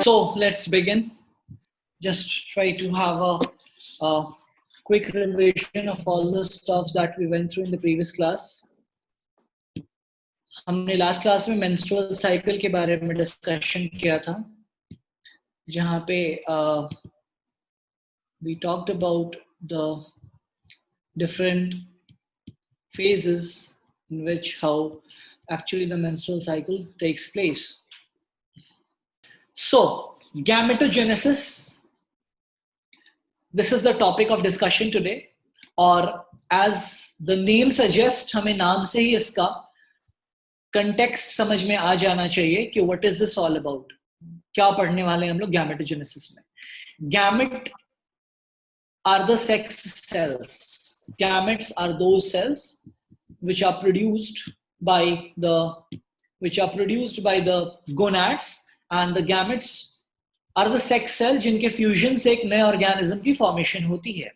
So let's begin. Just try to have a quick revision of all the stuff that we went through in the previous class. हमने last class में menstrual cycle के बारे में discussion किया था, जहाँ पे we talked about the different phases in which how actually the menstrual cycle takes place. So, gametogenesis, this is the topic of discussion today. और as the name suggests, हमें नाम से ही इसका context समझ में आ जाना चाहिए कि what is this all about? क्या पढ़ने वाले हैं हम लोग gametogenesis में? Gamete are the sex cells. Gametes are those cells which are produced by the gonads, and the gametes are the sex cell जिनके फ्यूजन से एक नए ऑर्गेनिज्म की फॉर्मेशन होती है.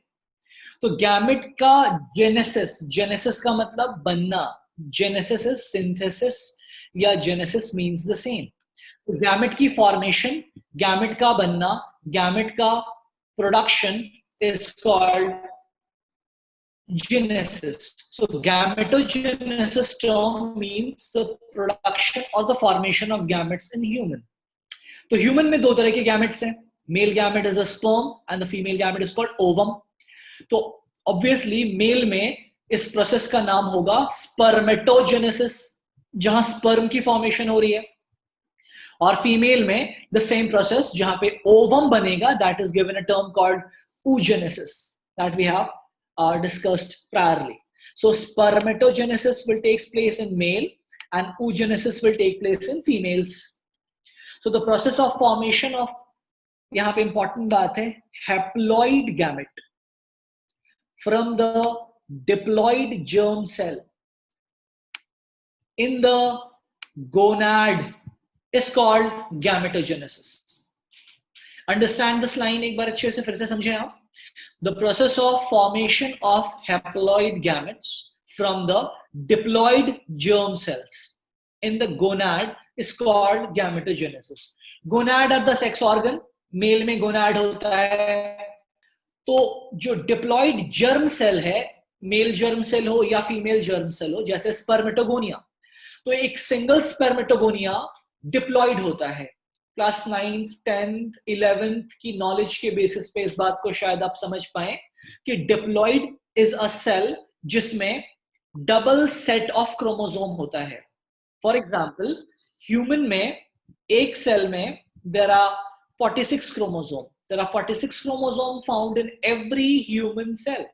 तो गैमेट का जेनेसिस का मतलब बनना, जेनेसिस इज सिंथेसिस या जेनेसिस मींस द सेम. तो गैमेट की फॉर्मेशन, गैमेट का बनना, गैमेट का production is called genesis. So gametogenesis term means the production or the formation of gametes in human. तो ह्यूमन में दो तरह के गैमेट्स हैं. Male gamete is a sperm and the female gamete is called ovum. तो obviously mail में इस process का नाम होगा स्पर्मेटोजेनेसिस, जहां स्पर्म की फॉर्मेशन हो रही है, और फीमेल में द सेम प्रोसेस जहां पे ओवम बनेगा, that is given a term called oogenesis that we have discussed priorly. So spermatogenesis will take place in male and oogenesis will take place in females. So the process of formation of, यहाँ पे important बात है, haploid gamete from the diploid germ cell in the gonad is called gametogenesis. Understand this line एक बार अच्छे से फिर से समझें आप. The process of formation of haploid gametes from the diploid germ cells in the gonad is called gametogenesis. Gonad are the sex organ. Male में gonad होता है. तो जो diploid germ cell है, मेल germ cell हो या female germ cell हो, जैसे स्पर्मेटोगोनिया, तो एक सिंगल स्पर्मेटोगोनिया डिप्लॉइड होता है. क्लास 9th 10th 11th की नॉलेज के बेसिस पे इस बात को शायद आप समझ पाए कि डिप्लॉइड इज अ सेल जिसमें डबल सेट ऑफ क्रोमोसोम होता है. फॉर एग्जांपल, ह्यूमन में एक सेल में there are 46 chromosome. There are 46 chromosome found in every human cell.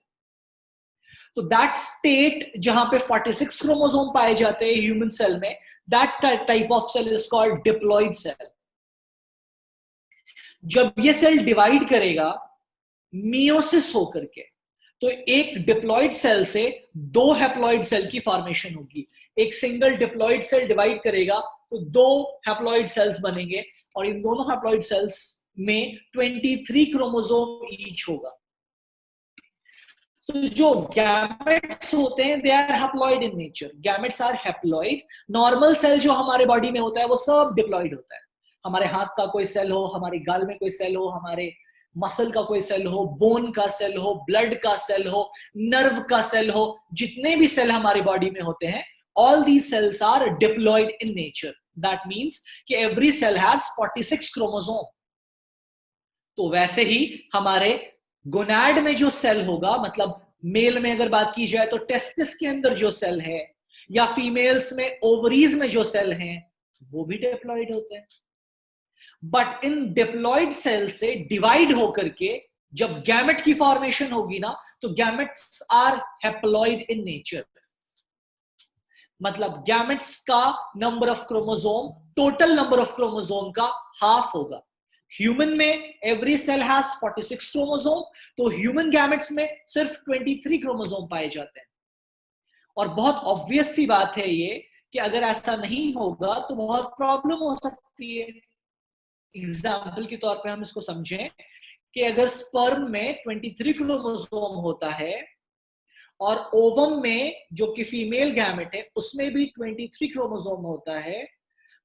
तो दैट स्टेट जहां पे 46 क्रोमोसोम पाए जाते हैं ह्यूमन सेल में, that type of cell is called diploid cell. जब ये सेल डिवाइड करेगा मियोसिस होकर के, तो एक डिप्लॉइड सेल से दो हैप्लॉइड सेल की फॉर्मेशन होगी. एक सिंगल डिप्लॉइड सेल डिवाइड करेगा तो दो हैप्लॉइड सेल्स बनेंगे, और इन दोनों हैप्लॉइड सेल्स में 23 क्रोमोसोम ईच होगा. तो जो गैमेट्स होते हैं they are haploid in nature. Gametes are haploid. Normal cell जो हमारे बॉडी में होता है वो सब डिप्लॉइड होता है. हमारे हाथ का कोई सेल हो, हमारे गाल में कोई सेल हो, हमारे मसल का कोई सेल हो, बोन का सेल हो, ब्लड का सेल हो, नर्व का सेल हो, जितने भी सेल हमारे बॉडी में होते हैं, all these cells are diploid in nature. That means कि every cell has 46 chromosome. तो वैसे ही हमारे गोनाड में जो सेल होगा, मतलब मेल में अगर बात की जाए तो टेस्टिस के अंदर जो सेल है, या फीमेल्स में ओवरीज में जो सेल हैं, वो भी डिप्लॉइड होते हैं. बट इन डिप्लॉइड सेल से डिवाइड होकर के जब गैमेट की फॉर्मेशन होगी ना, तो gametes are haploid in nature. मतलब गैमेट्स का number of chromosome total number of chromosome का हाफ होगा. ह्यूमन में एवरी सेल हैज 46 क्रोमोसोम, तो ह्यूमन गैमेट्स में सिर्फ 23 क्रोमोसोम पाए जाते हैं. और बहुत ऑब्वियस सी बात है ये कि अगर ऐसा नहीं होगा तो बहुत प्रॉब्लम हो सकती है. एग्जाम्पल के तौर पे हम इसको समझें कि अगर स्पर्म में 23 क्रोमोसोम होता है और ओवम में जो कि फीमेल गैमेट है उसमें भी 23 क्रोमोसोम होता है,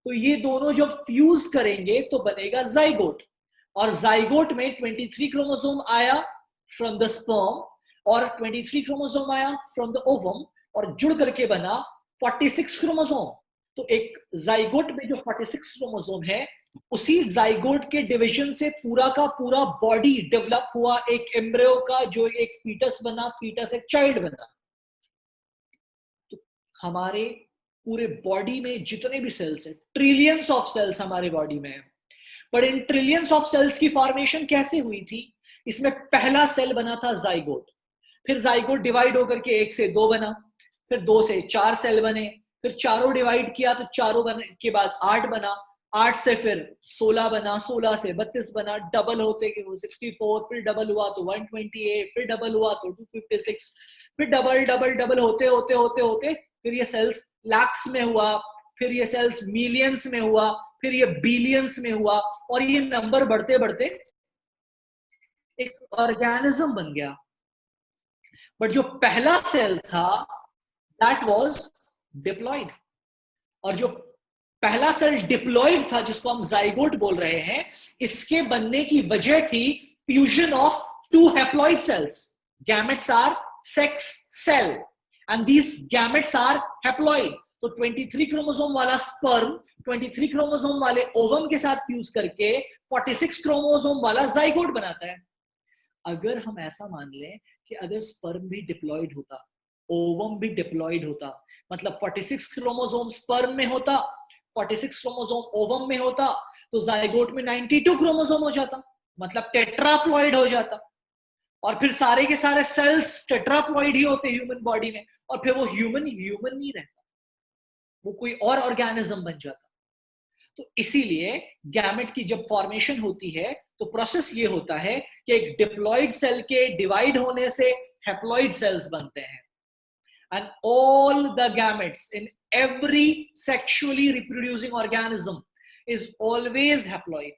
तो ये दोनों जब फ्यूज करेंगे तो बनेगा जाइगोट, और जाइगोट में 23 क्रोमोसोम आया फ्रॉम द स्पर्म और 23 क्रोमोसोम आया फ्रॉम द ओवम, और जुड़ करके बना 46 क्रोमोसोम। तो एक जाइगोट में जो 46 क्रोमोसोम है, उसी जाइगोट के डिवीजन से पूरा का पूरा बॉडी डेवलप हुआ, एक एम्ब्रियो का जो एक फीटस बना, फीटस एक चाइल्ड बना। तो हमारे पूरे बॉडी में जितने भी सेल्स हैं, ट्रिलियंस ऑफ सेल्स हमारे बॉडी में है, पर इन ट्रिलियंस ऑफ सेल्स की फॉर्मेशन कैसे हुई थी? इसमें पहला सेल बना था जाइगोट, फिर जाइगोट डिवाइड होकर के 1 से 2 बना, फिर 2 से 4 सेल बने, फिर चारों डिवाइड किया तो चारों बने के बाद 8 बना, 8 से फिर 16 बना, 16 से 32 बना, डबल होते कि 64, फिर डबल हुआ तो 128, फिर डबल हुआ तो 256, फिर डबल डबल डबल होते होते होते होते फिर ये सेल्स लैक्स में हुआ, फिर ये सेल्स मिलियंस में हुआ, फिर ये बिलियंस में हुआ, और ये नंबर बढ़ते बढ़ते एक ऑर्गेनिज्म बन गया। बट जो पहला सेल था दैट वाज डिप्लॉयड, और जो पहला सेल डिप्लॉयड था जिसको हम जाइगोट बोल रहे हैं, इसके बनने की वजह थी fusion of 2 haploid cells. Gametes are sex cell and these gametes are haploid. तो 23 क्रोमोसोम वाला स्पर्म 23 क्रोमोसोम वाले ओवम के साथ फ्यूज करके 46 क्रोमोसोम वाला जाइगोट बनाता है। अगर हम ऐसा मान लें कि अगर स्पर्म भी डिप्लॉयड होता, ओवम भी डिप्लॉयड होता, मतलब 46 क्रोमोसोम स्पर्म में होता, 46 क्रोमोसोम ओवम में होता, तो जाइगोट में 92 क्रोमोसोम हो जाता, मतलब टेट्राप्लॉइड हो जाता, और फिर सारे के सारे सेल्स टेट्राप्लॉइड ही होते ह्यूमन बॉडी में, और फिर वो ह्यूमन नहीं रहता, वो कोई और ऑर्गेनिज्म बन जाता। तो इसीलिए गैमेट की जब फॉर्मेशन होती है तो प्रोसेस ये होता है कि एक डिप्लॉयड सेल के डिवाइड होने से हैप्लॉइड सेल्स बनते हैं, and all the gametes in every sexually reproducing organism is always haploid.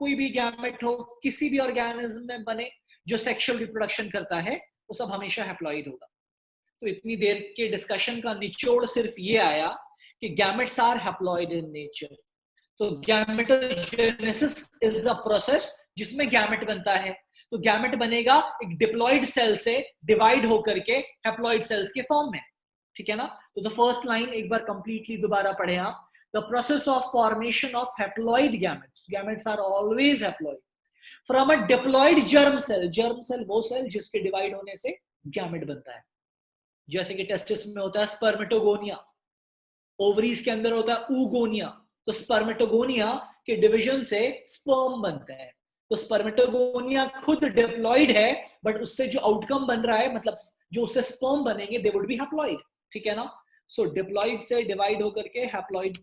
कोई भी गैमेट हो किसी भी ऑर्गेनिज्म में बने जो सेक्सुअल रिप्रोडक्शन करता है, वो सब हमेशा हैप्लॉइड होगा। तो इतनी देर के डिस्कशन का निचोड़ सिर्फ ये आया कि gametes are haploid in nature. तो गैमेटोजेनेसिस इज अ प्रोसेस जिसमें गैमेट बनता है। तो गैमेट बनेगा एक डिप्लॉयड सेल से डिवाइड होकर के हैप्लॉइड सेल्स के फॉर्म में, ठीक है ना? तो द फर्स्ट लाइन एक बार कंप्लीटली दोबारा पढ़े आप। The process of formation of haploid gametes, gametes are always haploid, from a diploid germ cell वो सेल जिसके डिवाइड होने से गैमेट बनता है। जैसे कि टेस्टिस में होता है स्पर्मेटोगोनिया, ओवरीज के अंदर होता है ऊगोनिया, तो स्पर्मेटोगोनिया के डिवीजन से स्पर्म बनते हैं। तो स्पर्मेटोगोनिया खुद डिप्लॉयड है, बट उससे जो आउटकम बन रहा है, मतलब जो उससे स्पर्म बनेंगे, दे वुड बी हैप्लॉइड, ठीक है ना? सो डिप्लॉयड से डिवाइड होकर के haploid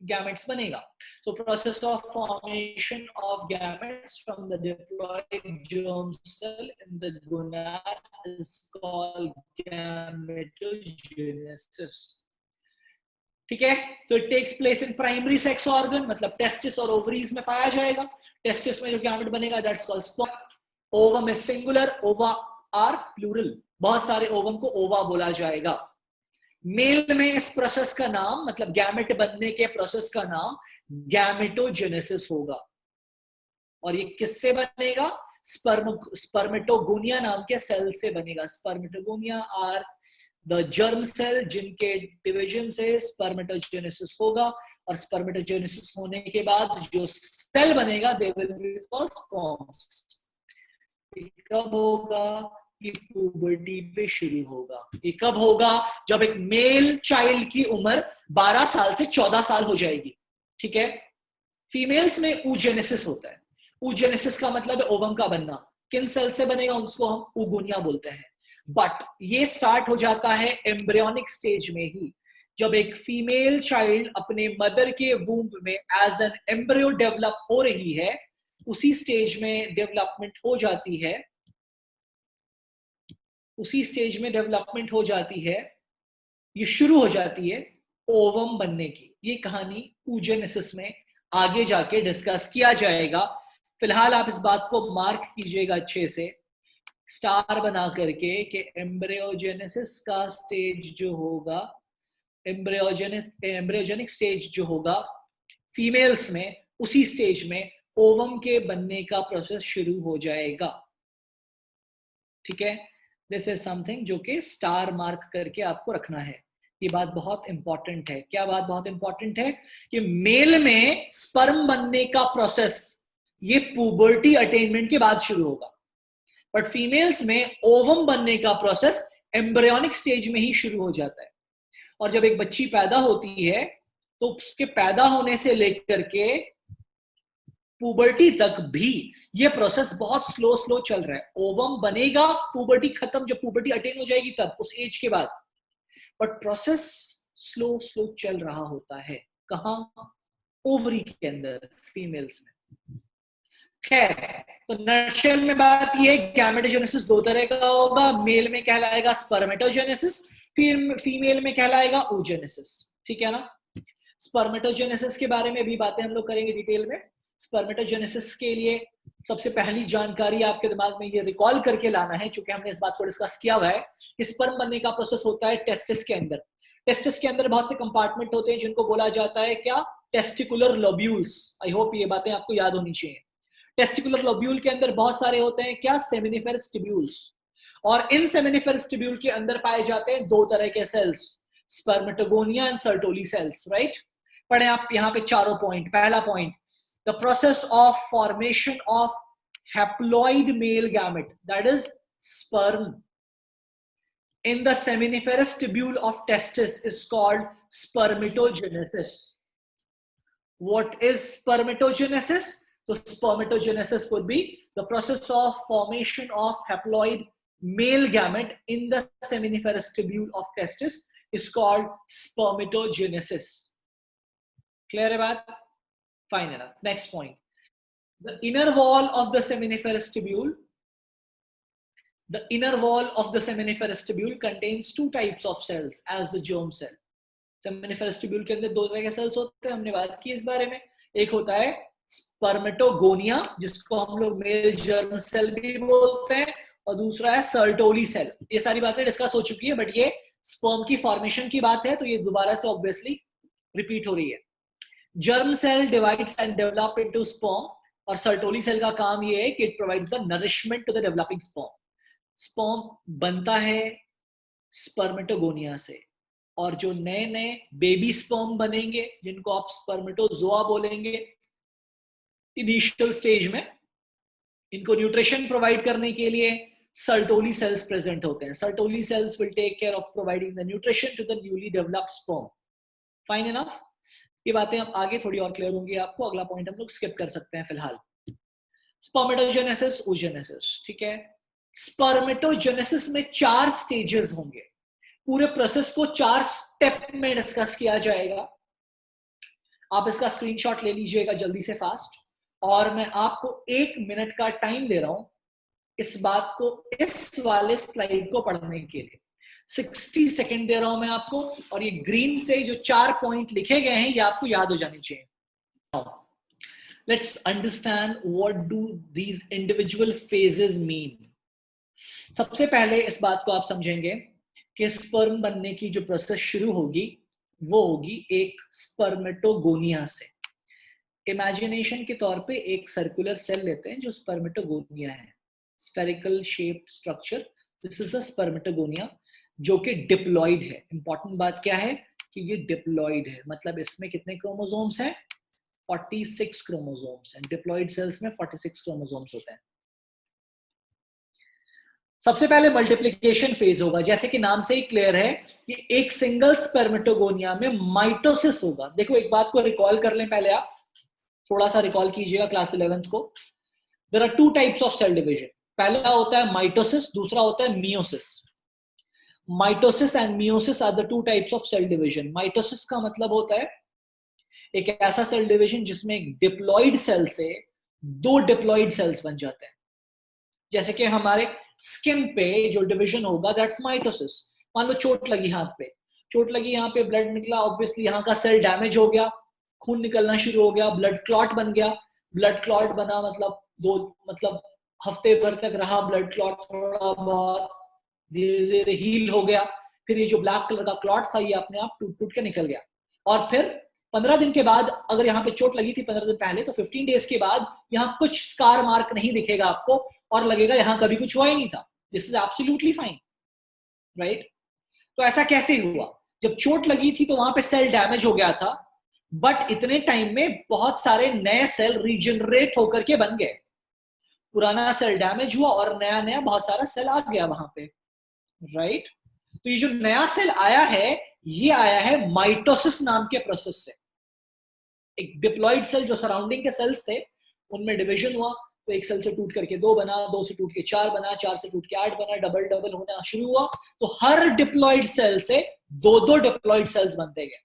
gametes banega. So process of formation of gametes from the diploid germ cell in the gonad is called gametogenesis. ठीक है? तो it takes place in primary sex organ, मतलब टेस्टिस और ओवरीज में पाया जाएगा। टेस्टिस में जो गैमेट बनेगा that's called sperm. Ovum is singular, ova are plural, बहुत सारे ओवम को ओवा बोला जाएगा। मेल में इस प्रोसेस का नाम, मतलब गैमेट बनने के प्रोसेस का नाम गैमेटोजेनेसिस होगा। और ये किससे बनेगा? स्पर्मेटोगोनिया नाम के सेल से बनेगा। Spermatogonia are the germ cell जिनके डिवीजन से स्पर्मेटोजेनेसिस होगा, और स्पर्मेटोजेनेसिस होने के बाद जो सेल बनेगा they will be called sperms. कब होगा? ये पुबर्टी पे शुरू होगा। ये कब होगा? जब एक मेल चाइल्ड की उम्र 12 साल से 14 साल हो जाएगी, ठीक है? फीमेल्स में oogenesis होता है। oogenesis का मतलब है ओवम का बनना। किन सेल से बनेगा उसको हम oogonia बोलते हैं। बट ये स्टार्ट हो जाता है एम्ब्रियोनिक स्टेज में ही, जब एक फीमेल चाइल्ड अपने मदर के वूम्ब में एज एन एम्ब्रियो डेवलप हो रही है, उसी स्टेज में डेवलपमेंट हो जाती है, उसी स्टेज में डेवलपमेंट हो जाती है, ये शुरू हो जाती है ओवम बनने की। ये कहानी oogenesis में आगे जाके डिस्कस किया जाएगा। फिलहाल आप इस बात को मार्क कीजिएगा अच्छे से, स्टार बना करके, कि एम्ब्रियोजेनेसिस का स्टेज जो होगा, एम्ब्रियोजेनिक स्टेज जो होगा, फीमेल्स में उसी स्टेज में ओवम के बनने का प्रोसेस शुरू हो जाएगा। ठीक है, दिस इज समथिंग जो कि स्टार मार्क करके आपको रखना है। ये बात बहुत इंपॉर्टेंट है। क्या बात बहुत इंपॉर्टेंट है? कि मेल में स्पर्म बनने का प्रोसेस ये पुबर्टी अटेनमेंट के बाद शुरू होगा, बट फीमेल्स में ओवम बनने का प्रोसेस एम्ब्रियोनिक स्टेज में ही शुरू हो जाता है। और जब एक बच्ची पैदा होती है तो उसके पैदा होने से लेकर के पुबर्टी तक भी ये प्रोसेस बहुत स्लो स्लो चल रहा है। ओवम बनेगा, पुबर्टी खत्म, जब पुबर्टी अटेन हो जाएगी तब उस एज के बाद, बट प्रोसेस स्लो स्लो चल रहा होता है। कहां? ओवरी के अंदर, फीमेल्स में। खैर, तो नटशेल में बात ये, गैमेटोजेनेसिस दो तरह का होगा। मेल में कहलाएगा स्पर्मेटोजेनेसिस, फिर फीमेल में कहलाएगा oogenesis। ठीक है ना? स्पर्मेटोजेनेसिस के बारे में भी बातें हम लोग करेंगे डिटेल में। स्पर्मेटोजेनेसिस के लिए सबसे पहली जानकारी आपके दिमाग में ये रिकॉल करके लाना है, चूंकि हमने इस बात को डिस्कस किया हुआ है कि स्पर्म बनने का प्रोसेस होता है टेस्टिस के अंदर। टेस्टिस के अंदर बहुत से कंपार्टमेंट होते हैं जिनको बोला जाता है क्या? Testicular lobules. आई होप ये बातें आपको याद होनी चाहिए। टेस्टिकुलर लोब्यूल के अंदर बहुत सारे होते हैं क्या? Seminiferous tubules. और इन सेमिनिफेरस ट्यूब्यूल के अंदर पाए जाते हैं दो तरह के cells, spermatogonia and Sertoli cells. Right? पढ़े आप यहां पे चारों पॉइंट। पहला point, the process of formation of haploid male gamete, that is sperm in the seminiferous tubule of testis is called spermatogenesis. What is spermatogenesis? So spermatogenesis could be the process of formation of haploid male gamete in the seminiferous tubule of testis is called spermatogenesis. Clear about? Fine enough. Next point. The inner wall of the seminiferous tubule, contains two types of cells as the germ cell. Seminiferous tubule के अंदर दो तरह के sales होते हैं, हमने बात की इस बारे में। एक होता है स्पर्मेटोगोनिया, जिसको हम लोग मेल जर्म सेल भी बोलते हैं, और दूसरा है सर्टोली सेल। ये सारी बातें डिस्कस हो चुकी है, बट ये स्पर्म की फॉर्मेशन की बात है तो ये दोबारा से ऑब्वियसली रिपीट हो रही है। Germ cell divides and develop into sperm, और सर्टोली सेल का काम ये है कि it provides the nourishment to the developing sperm. Sperm बनता है स्पर्मेटोगोनिया से, और जो नए नए बेबी स्पर्म बनेंगे जिनको आप स्पर्मेटोजोआ बोलेंगे इनिशियल स्टेज में, इनको न्यूट्रिशन प्रोवाइड करने के लिए सर्टोली सेल्स प्रेजेंट होते हैं। Sertoli cells will take care of providing the nutrition to the newly developed sperm. Fine enough? ये बातें हम आगे थोड़ी और क्लियर होंगी आपको। अगला पॉइंट हम लोग स्किप कर सकते हैं फिलहाल। Spermatogenesis, oogenesis। ठीक है, स्पर्मेटोजेनेसिस में 4 स्टेजेस होंगे। पूरे प्रोसेस को 4 स्टेप में डिस्कस किया जाएगा। आप इसका स्क्रीनशॉट ले लीजिएगा जल्दी से फास्ट, और मैं आपको 1 मिनट का टाइम दे रहा हूं इस बात को, इस वाले स्लाइड को पढ़ने के लिए। 60 सेकंड दे रहा हूं मैं आपको, और ये ग्रीन से जो 4 पॉइंट लिखे गए हैं ये आपको याद हो जाने चाहिए। Let's understand what do these individual phases mean. सबसे पहले इस बात को आप समझेंगे कि स्पर्म बनने की जो प्रोसेस शुरू होगी वो होगी एक स्पर्मेटोगोनिया से। इमेजिनेशन के तौर पे एक सर्कुलर सेल लेते हैं जो स्पर्मेटोगोनिया है, spherical shaped structure, this is the spermatogonia, जो कि डिप्लॉइड है। इंपॉर्टेंट बात क्या है कि ये डिप्लॉइड है, मतलब इसमें कितने क्रोमोसोम्स हैं? 46 क्रोमोसोम्स हैं। डिप्लॉइड सेल्स में 46 क्रोमोसोम्स होते हैं। सबसे पहले मल्टीप्लिकेशन फेज होगा, जैसे कि नाम से ही क्लियर है कि एक सिंगल स्पर्मेटोगोनिया में माइटोसिस होगा। देखो एक बात को रिकॉल कर लें पहले, आप थोड़ा सा रिकॉल कीजिएगा क्लास 11th को। There are 2 types of cell division. पहला होता है माइटोसिस, दूसरा होता है meiosis. Mitosis and meiosis are the 2 types of cell division. Mitosis का मतलब होता है एक ऐसा सेल डिवीजन जिसमें एक डिप्लॉइड सेल से 2 डिप्लॉइड सेल्स बन जाते हैं। जैसे कि हमारे स्किन पे जो डिवीजन होगा दैट्स माइटोसिस। मान लो चोट लगी हाथ पे, चोट लगी, यहाँ पे ब्लड निकला, ऑब्वियसली यहाँ का सेल डैमेज हो गया, खून निकलना शुरू हो गया, ब्लड क्लॉट बन गया। ब्लड क्लॉट बना मतलब हफ्ते भर तक रहा ब्लड क्लॉट, थोड़ा बहुत धीरे धीरे हील हो गया, फिर ये जो ब्लैक कलर का क्लॉट था ये अपने आप टूट टूट के निकल गया, और फिर 15 दिन के बाद अगर यहाँ पे चोट लगी थी 15 दिन पहले, तो 15 डेज के बाद यहाँ कुछ स्कार मार्क नहीं दिखेगा आपको और लगेगा यहाँ कभी कुछ हुआ ही नहीं था. This is absolutely fine, right? तो ऐसा कैसे हुआ? जब चोट लगी थी तो वहां पे सेल डैमेज हो गया था, बट इतने टाइम में बहुत सारे नए सेल रीजनरेट होकर के बन गए. पुराना सेल डैमेज हुआ और नया नया बहुत सारा सेल आ गया वहां पे, राइट? तो ये जो नया सेल आया है, ये आया है माइटोसिस नाम के प्रोसेस से. एक डिप्लॉइड सेल जो सराउंडिंग के सेल्स थे उनमें डिवीजन हुआ, तो एक सेल से टूट करके 2 बना, 2 से टूट के 4 बना, 4 से टूट के 8 बना, डबल डबल होना शुरू हुआ. तो हर डिप्लॉइड सेल से 2-2 डिप्लॉइड सेल्स बनते गए.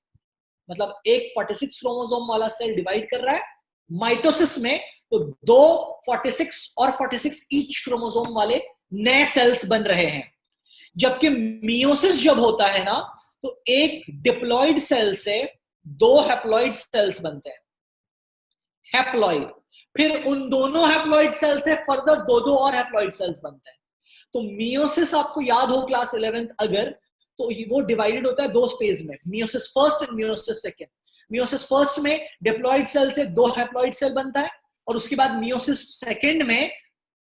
मतलब एक 46 क्रोमोसोम वाला सेल डिवाइड कर रहा है माइटोसिस में, तो 2 46 और 46 ईच क्रोमोसोम वाले नए सेल्स बन रहे हैं. जबकि मियोसिस जब होता है ना, तो एक डिप्लॉइड सेल से 2 हैप्लॉइड सेल्स बनते हैं, हैप्लॉइड. फिर उन दोनों हैप्लॉइड सेल से फर्दर 2-2 और हैप्लॉइड सेल्स बनते हैं. तो मियोसिस आपको याद हो क्लास 11th अगर, तो वो डिवाइडेड होता है 2 फेज में, meiosis first and meiosis second. Meiosis first में डिप्लॉइड सेल से 2 हैप्लॉइड सेल बनता है, और उसके बाद मियोसिस सेकंड में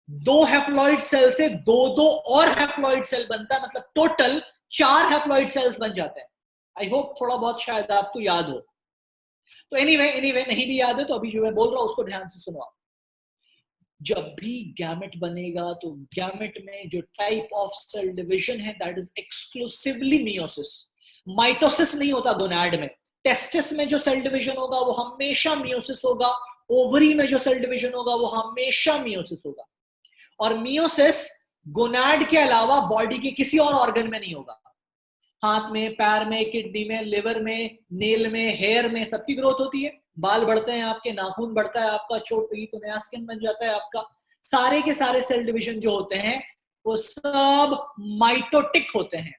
2 हैप्लॉइड सेल से 2-2 और हैप्लॉइड सेल बनता है. मतलब टोटल 4 हैप्लॉइड सेल्स बन जाते हैं. आई होप थोड़ा बहुत शायद आपको याद हो. तो एनीवे नहीं भी याद है तो अभी जो मैं बोल रहा हूं उसको ध्यान से सुनो. जब भी गैमेट बनेगा तो गैमेट में जो टाइप ऑफ सेल डिवीजन है that is exclusively meiosis. Mitosis नहीं होता गोनाड में. टेस्टिस में जो सेल डिवीजन होगा वो हमेशा मियोसिस होगा. ओवरी में जो सेल डिवीजन होगा वो हमेशा मियोसिस होगा. और मियोसिस गोनाड के अलावा बॉडी के किसी और ऑर्गन में नहीं होगा. हाथ में, पैर में, किडनी में, लिवर में, नेल में, हेयर में, सबकी ग्रोथ होती है. बाल बढ़ते हैं आपके, नाखून बढ़ता है आपका, चोट लगी तो नया स्किन बन जाता है आपका. सारे के सारे सेल डिवीजन जो होते हैं वो सब माइटोटिक होते हैं.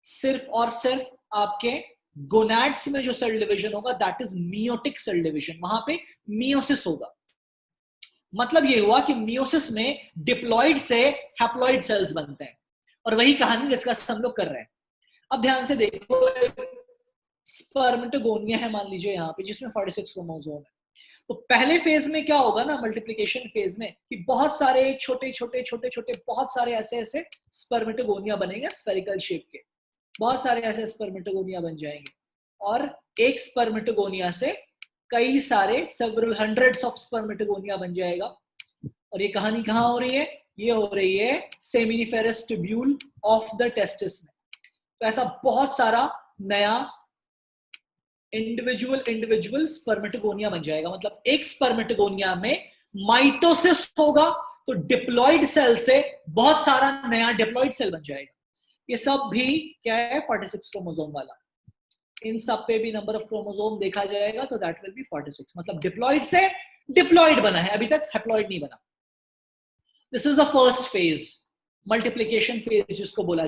सिर्फ और सिर्फ आपके गोनाड्स में जो सेल डिवीजन होगा that is meiotic cell division. वहां पे मियोसिस होगा. मतलब ये हुआ कि मियोसिस में डिप्लॉइड से हैप्लॉइड सेल्स बनते हैं. और वही कहानी डिस्कस हम लोग कर रहे हैं. अब ध्यान से देखो, स्पर्मेटोगोनिया है मान लीजिए यहाँ पे, जिसमें 46 क्रोमोसोम है. तो पहले फेज में क्या होगा ना, मल्टीप्लिकेशन फेज में, कि बहुत सारे छोटे छोटे बहुत सारे ऐसे स्पर्मेटोगोनिया बनेंगे स्फेरिकल शेप के. बहुत सारे ऐसे स्पर्मेटोगोनिया बन जाएंगे, और एक स्पर्मेटोगोनिया से कई सारे सेवरल हंड्रेड्स ऑफ स्पर्मेटोगोनिया बन जाएगा. और ये कहानी कहाँ हो रही है? ये हो रही है seminiferous tubule of the testis में. तो ऐसा बहुत सारा नया इंडिविजुअल स्पर्मेटोगोनिया बन जाएगा. मतलब एक स्पर्मेटोगोनिया में माइटोसिस होगा तो डिप्लॉइड सेल से बहुत सारा नया डिप्लॉइड सेल बन जाएगा. ये सब भी क्या है? 46 क्रोमोसोम वाला. इन सब पे भी नंबर ऑफ क्रोमोसोम देखा जाएगा तो दैट विल बी 46. मतलब डिप्लॉइड से डिप्लॉइड बना है, अभी तक हैप्लॉइड नहीं बना. This is the first phase, multiplication phase जिसको बोला